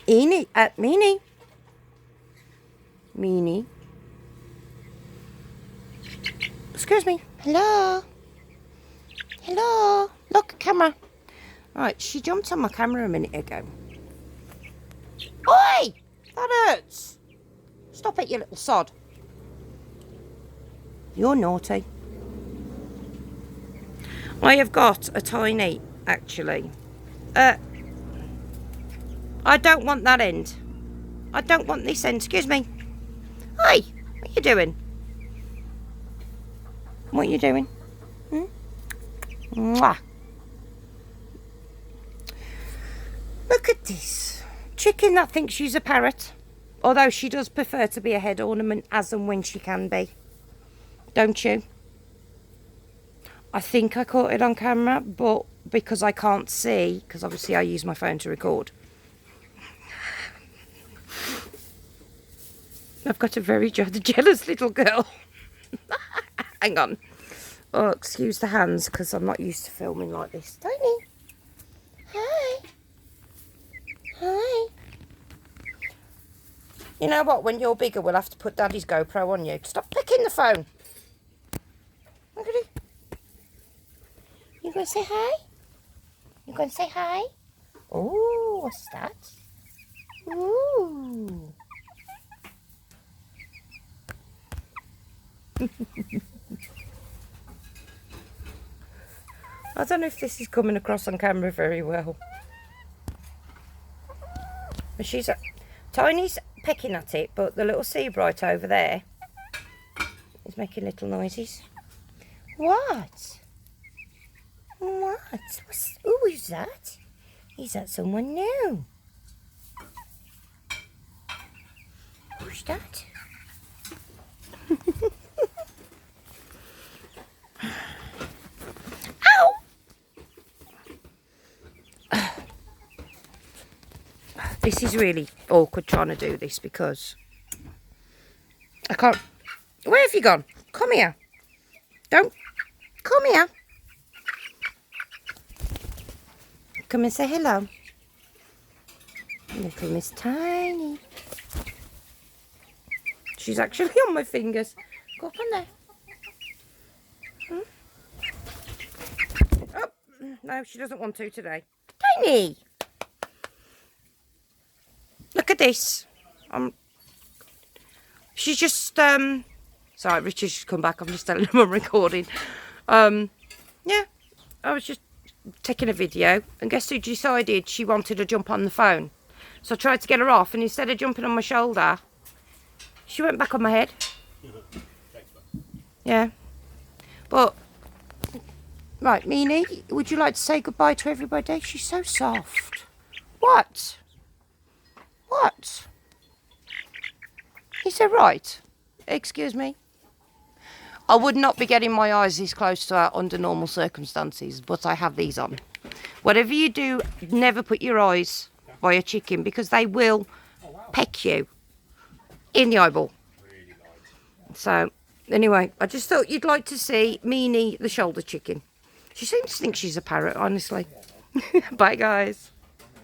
Meenie. Meenie. Excuse me. Hello. Hello. Look, camera. Right, she jumped on my camera a minute ago. Oi! That hurts. Stop it, you little sod. You're naughty. I have got a tiny, actually. I don't want that end. I don't want this end. Excuse me. Hi, what are you doing? What are you doing? Hmm? Mwah. Look at this. Chicken that thinks she's a parrot. Although she does prefer to be a head ornament as and when she can be. Don't you? I think I caught it on camera, but because I can't see, because obviously I use my phone to record. I've got a very jealous little girl. Hang on. Oh, excuse the hands, because I'm not used to filming like this. Tiny. Hi. Hi. You know what? When you're bigger, we'll have to put Daddy's GoPro on you. Stop picking the phone. Look at it. You going to say hi? You going to say hi? Oh, what's that? Ooh. I don't know if this is coming across on camera very well. But Tiny's pecking at it, but the little seabright over there is making little noises. What? What? Who is that? Is that someone new? Who's that? Ow! This is really awkward trying to do this because I can't. Where have you gone? Come here. Don't. Come here. Come and say hello. Little Miss Tiny. She's actually on my fingers. Go up on there. Oh, no, she doesn't want to today. Tiny! Look at this. She's just, sorry, Richard's just come back. I'm just telling him I'm recording. Yeah, I was just taking a video, and guess who decided she wanted to jump on the phone? So I tried to get her off, and instead of jumping on my shoulder, she went back on my head. Yeah. But, right, Meenie, would you like to say goodbye to everybody? She's so soft. What? What? Is that right? Excuse me? I would not be getting my eyes this close to her under normal circumstances, but I have these on. Whatever you do, never put your eyes by a chicken because they will peck you in the eyeball. So, anyway, I just thought you'd like to see Meenie the shoulder chicken. She seems to think she's a parrot, honestly. Bye, guys.